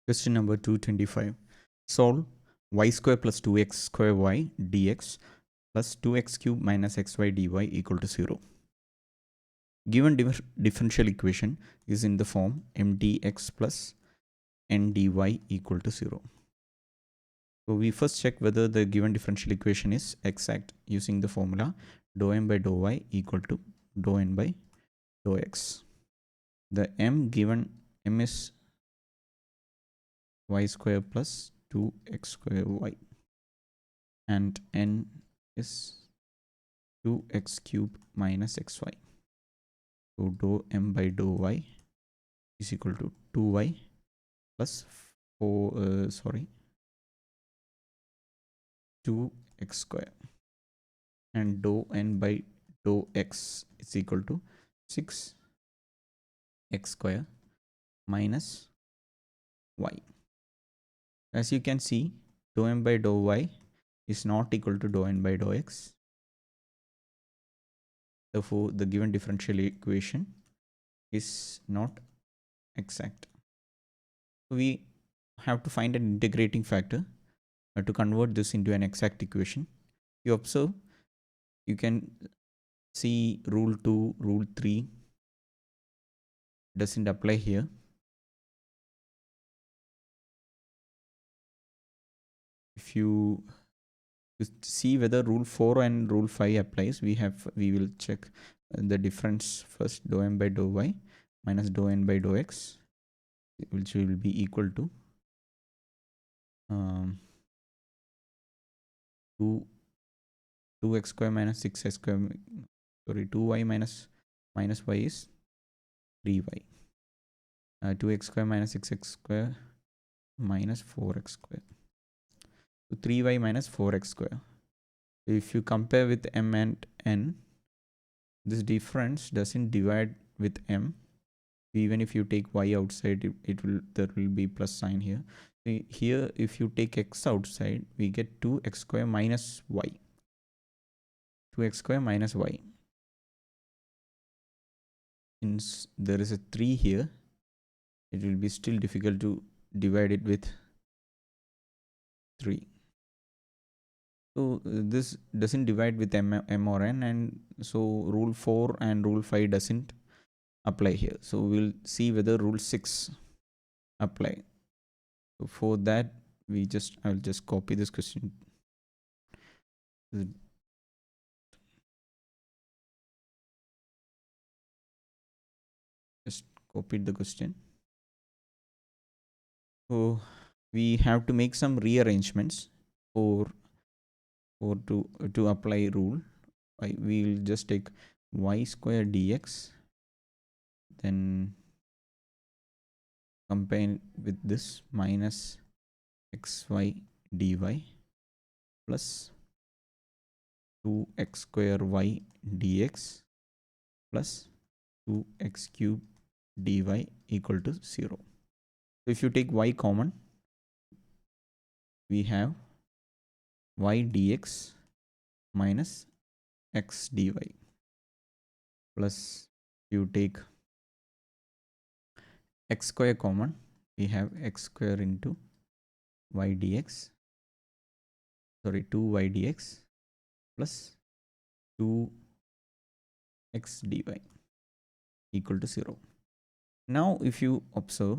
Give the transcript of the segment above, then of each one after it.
Question number 225. Solve y square plus 2x square y dx plus 2x cube minus xy dy equal to 0. Given differential equation is in the form mdx plus ndy equal to 0. So we first check whether the given differential equation is exact using the formula dou m by dou y equal to dou n by dou x. The m given m is y square plus 2x square y and n is 2x cube minus xy. So dou m by dou y is equal to 2y plus 2x square, and dou n by dou x is equal to 6x square minus y. As you can see, dou m by dou y is not equal to dou n by dou x. Therefore, the given differential equation is not exact. So we have to find an integrating factor to convert this into an exact equation. You observe, you can see rule 2, rule 3 doesn't apply here. If you see whether rule 4 and rule 5 applies, we will check the difference first. Dou m by dou y minus dou n by dou x, which will be equal to 2x square minus 6x square, 2y minus y is 3y. 2x square minus 6x square minus 4x square. So 3y minus 4x square. If you compare with m and n, this difference doesn't divide with m. Even if you take y outside, there will be plus sign here. Here, if you take x outside, we get 2x square minus y. 2x square minus y. Since there is a 3 here, it will be still difficult to divide it with 3. So this doesn't divide with m or n, and so rule 4 and rule 5 doesn't apply here. So we'll see whether rule 6 apply. So for that, I'll just copy this question. Just copied the question. So we have to make some rearrangements to apply rule. We'll just take y square dx, then combine with this minus xy dy plus 2x square y dx plus 2x cube dy equal to 0. So if you take y common, we have y dx minus x dy plus, you take x square common, we have x square into y dx, 2y dx plus 2x dy equal to 0. Now if you observe,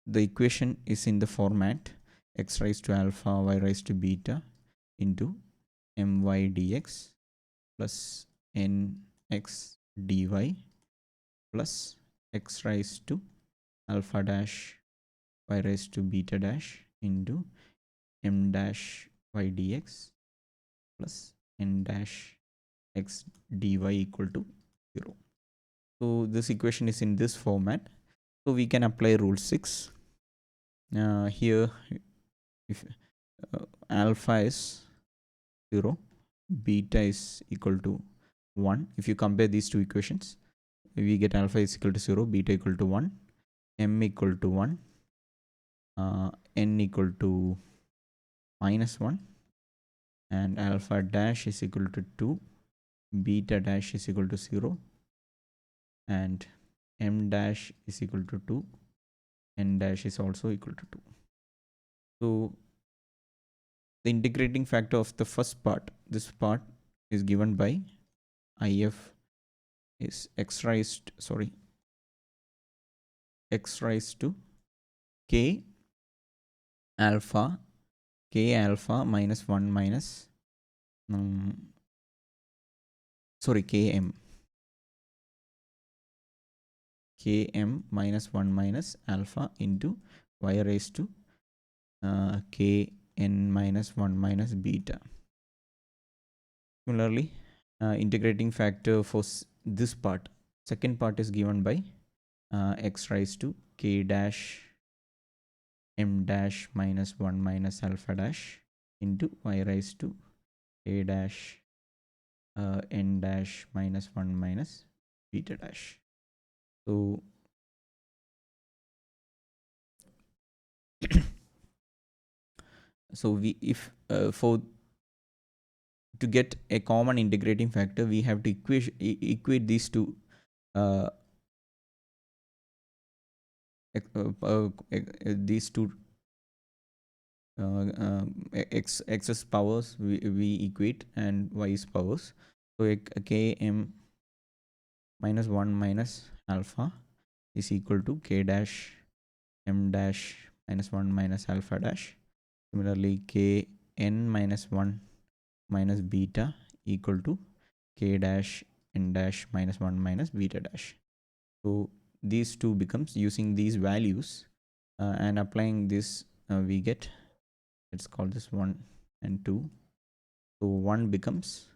the equation is in the format x raised to alpha y raised to beta into my dx plus nx dy plus x raised to alpha dash y raised to beta dash into m dash y dx plus n dash x dy equal to 0. So this equation is in this format. So we can apply rule 6. Here, if alpha is 0, beta is equal to 1. If you compare these two equations, we get alpha is equal to 0, beta equal to 1, m equal to 1, n equal to minus 1, and alpha dash is equal to 2, beta dash is equal to 0, and m dash is equal to 2, n dash is also equal to 2. So the integrating factor of the first part, this part is given by if is x raised to k alpha minus 1 minus km minus 1 minus alpha into y raised to kn minus 1 minus beta. Similarly, integrating factor for this part, second part, is given by x raised to k dash m dash minus 1 minus alpha dash into y raised to k dash n dash minus 1 minus beta dash. So so we if for to get a common integrating factor, we have to equate these two these two x's powers we equate, and y's powers. So km minus 1 minus alpha is equal to k dash m dash minus 1 minus alpha dash. Similarly, k n minus 1 minus beta equal to k dash n dash minus 1 minus beta dash. So these two becomes, using these values and applying this, we get, let's call this 1 and 2. So 1 becomes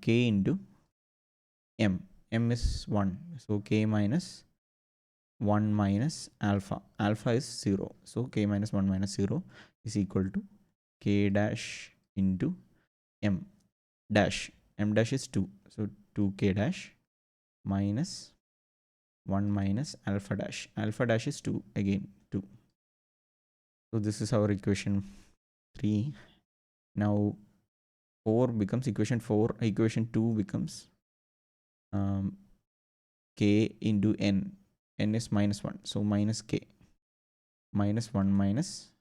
k into m. M is 1. So k minus 1 minus alpha. Alpha is 0. So k minus 1 minus 0 is equal to k dash into m dash. M dash is 2. So 2k dash minus 1 minus alpha dash. Alpha dash is 2. Again 2. So this is our equation 3. Now 4 becomes equation 4. Equation 2 becomes k into n. N is minus 1. So minus k minus 1 minus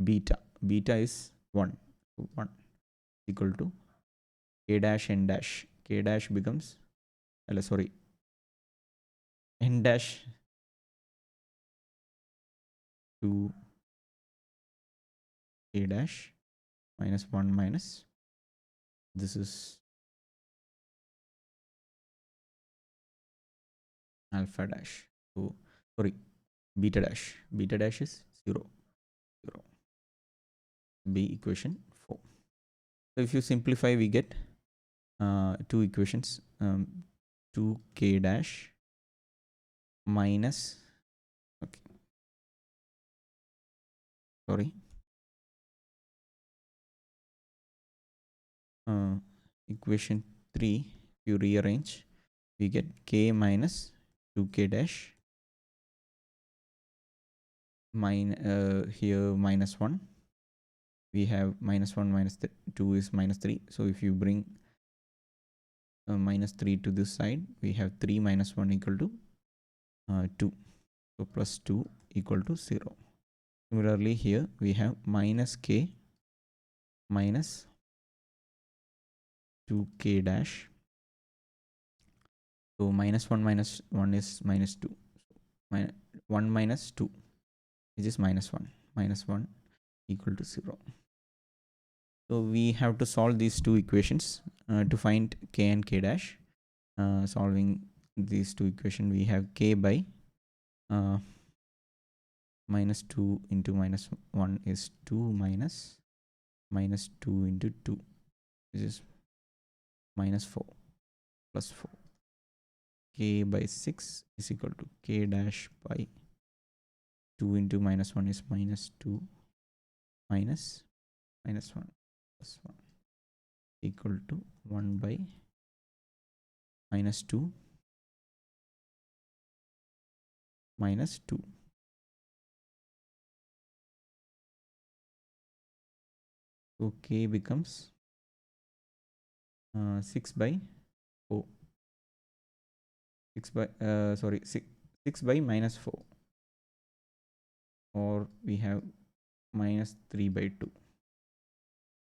beta. Beta is 1. So 1 equal to k dash n dash. K dash becomes, n dash to k dash minus 1 minus, this is alpha dash. So beta dash. Beta dash is 0. Be equation 4. So if you simplify, we get two equations, 2k dash minus equation 3. If you rearrange, we get k minus 2k dash here minus 1. We have minus 1 minus 2 is minus 3. So if you bring minus 3 to this side, we have 3 minus 1 equal to 2. So plus 2 equal to 0. Similarly, here we have minus k minus 2k dash. So minus 1 is minus 2. 1 minus 2, which is minus 1. Minus 1 equal to 0. So we have to solve these two equations to find k and k dash. Solving these two equations, we have k by minus 2 into minus 1 is 2 minus 2 into 2, which is minus 4 plus 4. K by 6 is equal to k dash by 2 into minus 1 is minus 2 minus 1 plus 1 equal to 1 by minus 2 minus 2. So k becomes 6 by 4. 6 by 6 by minus 4, or we have minus 3 by 2.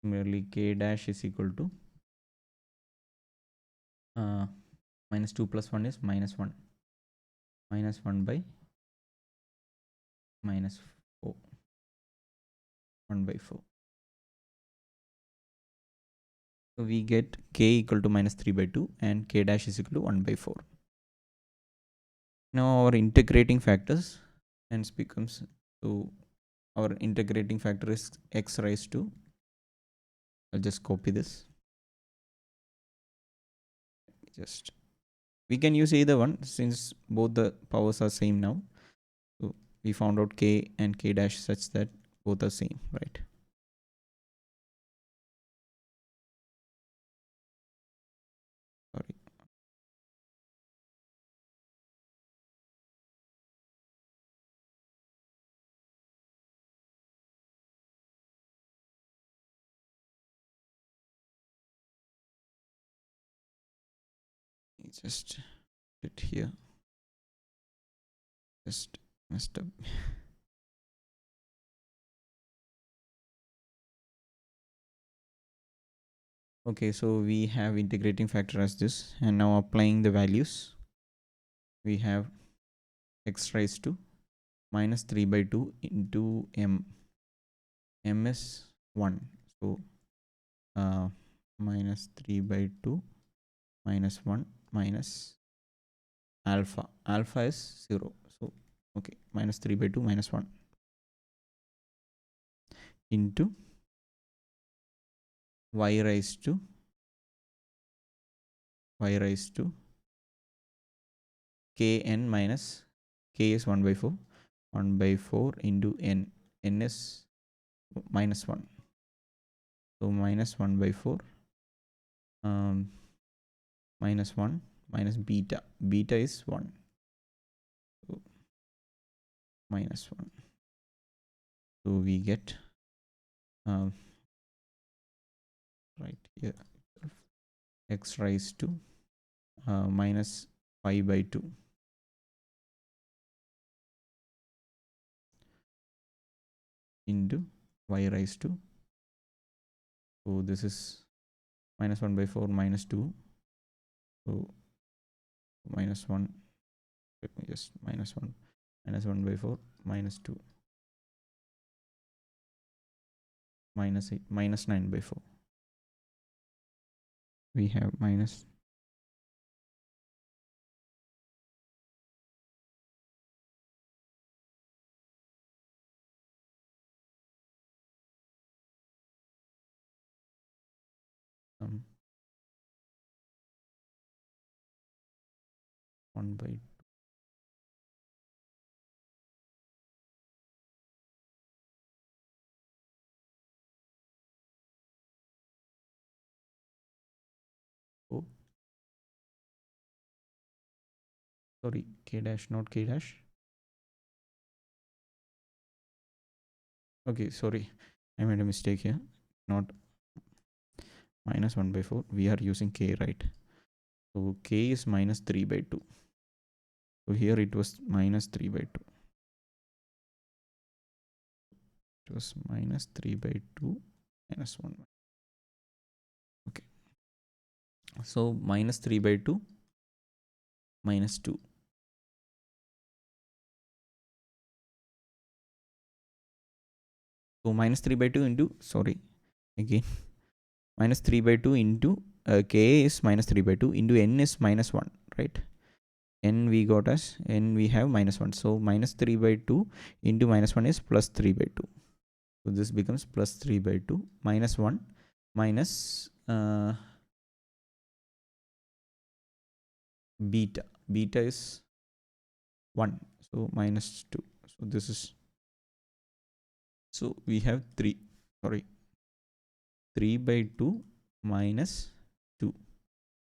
Similarly, k dash is equal to minus 2 plus 1 is minus 1, minus 1 by minus 4, 1 by 4. So we get k equal to minus 3 by 2 and k dash is equal to 1 by 4. Now our integrating factors hence becomes, so our integrating factor is x raised to, I'll just copy this, just we can use either one since both the powers are same now. So we found out k and k dash such that both are same, right? Sorry. Just put it here. Just messed up. Okay, so we have integrating factor as this, and now applying the values, we have x raised to minus 3 by 2 into m. M is 1. So minus 3 by 2 minus 1 minus alpha. Alpha is 0. So okay, minus 3 by 2 minus 1 into y raised to kn minus k is 1 by 4. 1 by 4 into n. N is minus 1. So minus 1 by 4 minus 1 minus beta. Beta is 1. So minus 1. So we get right here x raised to minus 5 by 2 into y raised to, so this is minus 1 by 4 minus 2, so minus 1, let me just minus 1 by 4 minus 2 minus 8 minus 9 by 4. We have minus um, 1 by 4, sorry, k dash, not k dash. Okay, sorry, I made a mistake here. Not minus 1 by 4, we are using k, right? So k is minus 3 by 2. So here it was minus 3 by 2. It was minus 3 by 2 minus 1. Okay. So minus 3 by 2 minus 2. So minus 3 by 2 into, sorry, again, minus 3 by 2 into k is minus 3 by 2 into n is minus 1, right? N we got as, n we have minus 1. So minus 3 by 2 into minus 1 is plus 3 by 2. So this becomes plus 3 by 2 minus 1 minus beta. Beta is 1. So minus 2. So this is, so we have 3 by 2 minus 2.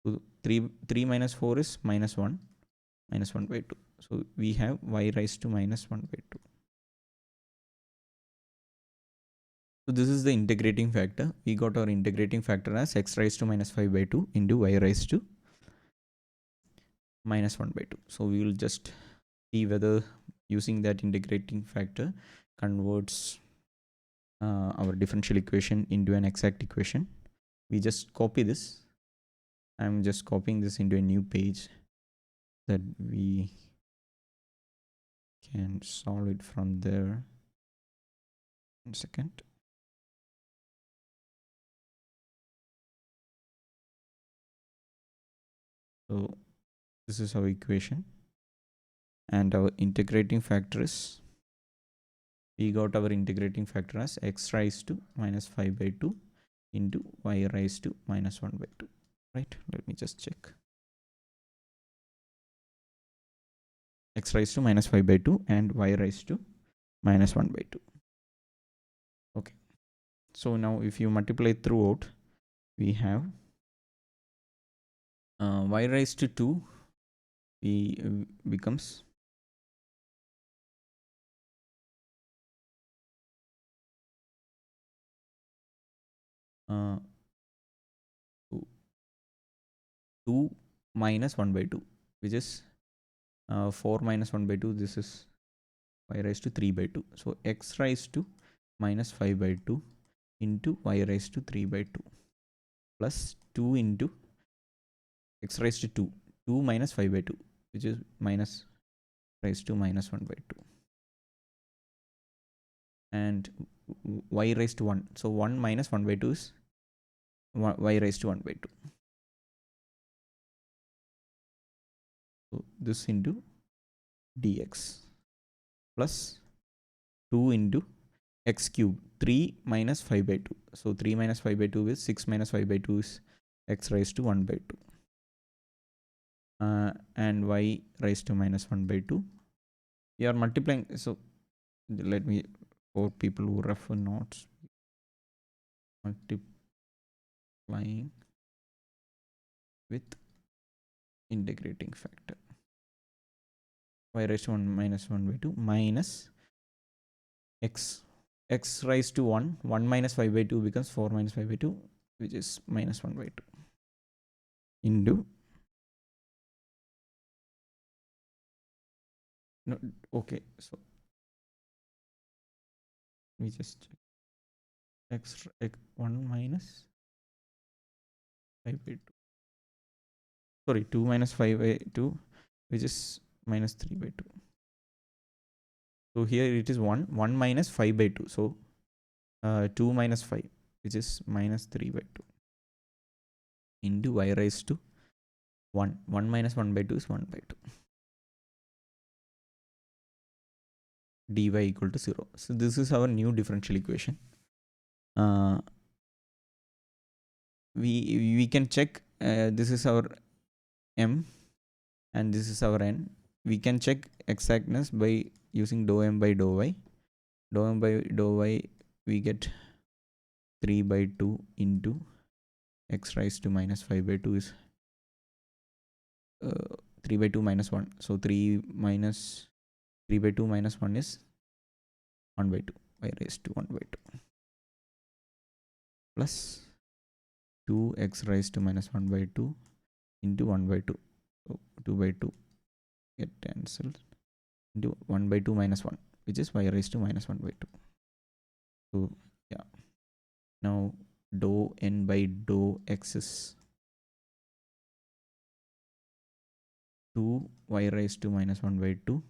So 3 minus 4 is minus 1 by 2. So we have y raised to minus 1 by 2. So this is the integrating factor. We got our integrating factor as x raised to minus 5 by 2 into y raised to minus 1 by 2. So we will just see whether using that integrating factor converts our differential equation into an exact equation. We just copy this. I'm just copying this into a new page that we can solve it from there. 1 second. So this is our equation, and our integrating factor is, we got our integrating factor as x raised to minus 5 by 2 into y raised to minus 1 by 2, right? Let me just check. X raised to minus 5 by 2 and y raised to minus 1 by 2. Okay, so now if you multiply throughout, we have y raised to 2 becomes 2 minus 1 by 2, which is 4 minus 1 by 2. This is y raised to 3 by 2. So x raised to minus 5 by 2 into y raised to 3 by 2 plus 2 into x raised to 2. 2 minus 5 by 2, which is minus raised to minus 1 by 2. And y raised to 1. So 1 minus 1 by 2 is y raised to 1 by 2. So this into dx plus 2 into x cube, 3 minus 5 by 2. So 3 minus 5 by 2 is 6 minus 5 by 2 is x raised to 1 by 2. And y raised to minus 1 by 2. We are multiplying. So let me, for people who refer notes, multiplying with integrating factor. Y raised to 1 minus 1 by 2 minus x raised to 1. 1 minus 5 by 2 becomes 4 minus 5 by 2, which is minus 1 by 2 into, no, okay, so we just check x 1 minus 5 by 2, sorry, 2 minus 5 by 2, which is minus 3 by 2. So here it is 1 minus 5 by 2. So 2 minus 5, which is minus 3 by 2 into y raised to 1. 1 minus 1 by 2 is 1 by 2. dy equal to 0. So this is our new differential equation. We can check, this is our m and this is our n. We can check exactness by using dou m by dou y. Dou m by dou y, we get 3 by 2 into x raised to minus 5 by 2 is 3 by 2 minus 1. So 3 minus 3 by 2 minus 1 is 1 by 2, y raised to 1 by 2 plus 2x raised to minus 1 by 2 into 1 by 2. So 2 by 2 get cancelled into 1 by 2 minus 1, which is y raised to minus 1 by 2. So yeah, now dou n by dou x is 2 y raised to minus 1 by 2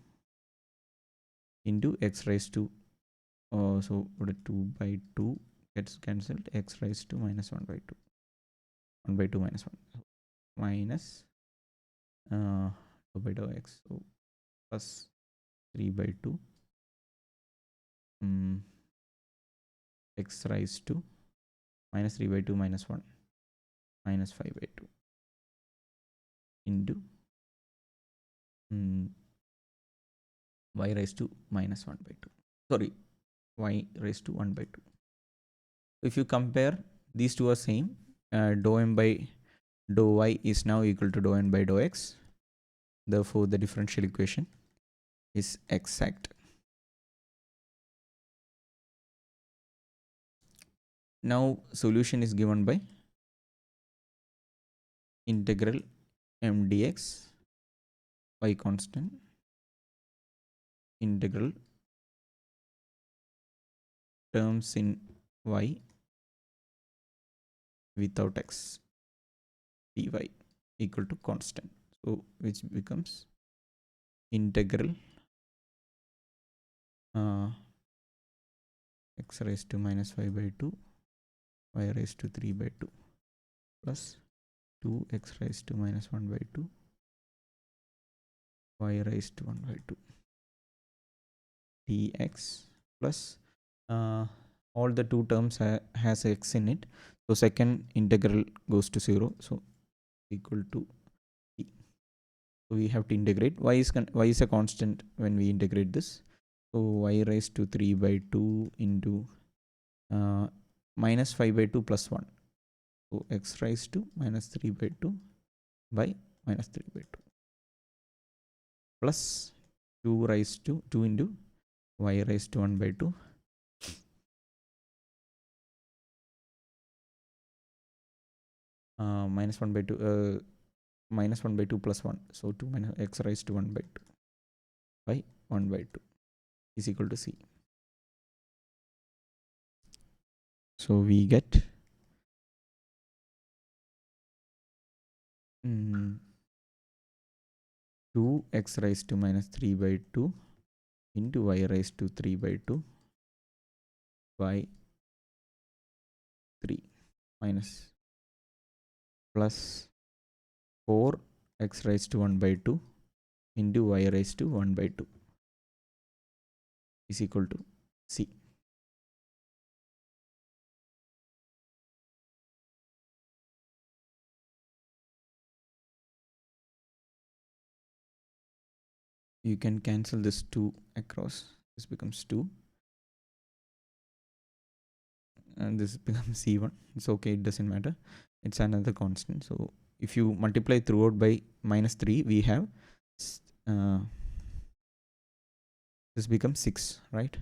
into x raised to, so 2 by 2 gets cancelled, x raised to minus 1 by 2. 1 by 2 minus 1. So minus 2 by dou x. So plus 3 by 2 x raised to minus 3 by 2 minus 1 minus 5 by 2 into y raised to minus 1 by 2. Sorry, y raised to 1 by 2. If you compare, these two are same. Dou m by dou y is now equal to dou n by dou x. Therefore, the differential equation is exact. Now solution is given by integral mdx y constant integral terms in y without x dy equal to constant. So which becomes integral x raised to minus 5 by 2 y raised to 3 by 2 plus 2x raised to minus 1 by 2 y raised to 1 by 2 dx plus all the two terms has x in it, so second integral goes to 0, so equal to e. So we have to integrate. Y is a constant when we integrate this, so y raised to 3 by 2 into minus 5 by 2 plus 1, so x raised to minus 3 by 2 by minus 3 by 2 plus 2 raised to 2 into y raised to 1 by 2 minus 1 by 2 minus 1 by 2 plus 1, so 2 minus x raised to 1 by 2 by 1 by 2 is equal to c. So we get 2x raised to minus 3 by 2 into y raised to 3 by 2 by 3 minus plus 4x raised to 1 by 2 into y raised to 1 by 2 is equal to c. You can cancel this 2 across, this becomes 2 and this becomes c1. It's okay, it doesn't matter, it's another constant. So if you multiply throughout by minus 3, we have this becomes 6, right?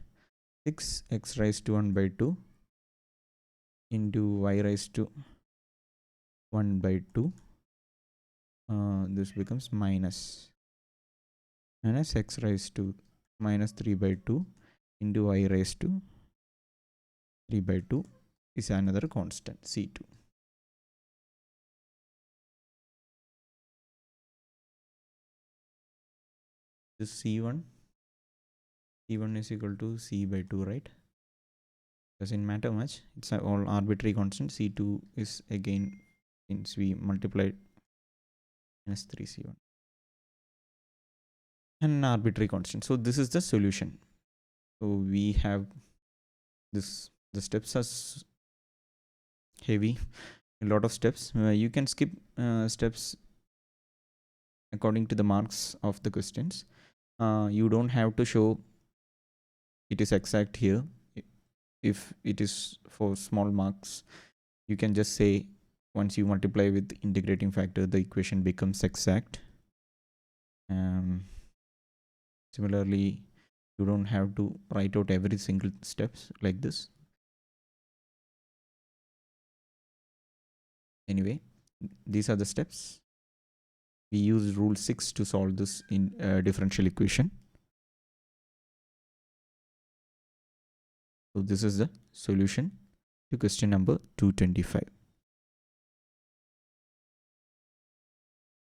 6x raised to 1 by 2 into y raised to 1 by 2, this becomes minus x raised to minus 3 by 2 into y raised to 3 by 2 is another constant, c2. This c1 is equal to c by 2, right? Doesn't matter much, it's all arbitrary constant. c2 is again, since we multiplied minus 3 c1, an arbitrary constant. So this is the solution. So we have this, the steps are heavy, a lot of steps. You can skip steps according to the marks of the questions. You don't have to show it is exact here. If it is for small marks, you can just say once you multiply with the integrating factor, the equation becomes exact. Similarly, you don't have to write out every single steps like this. Anyway, these are the steps. We use rule 6 to solve this in differential equation. So this is the solution to question number 225.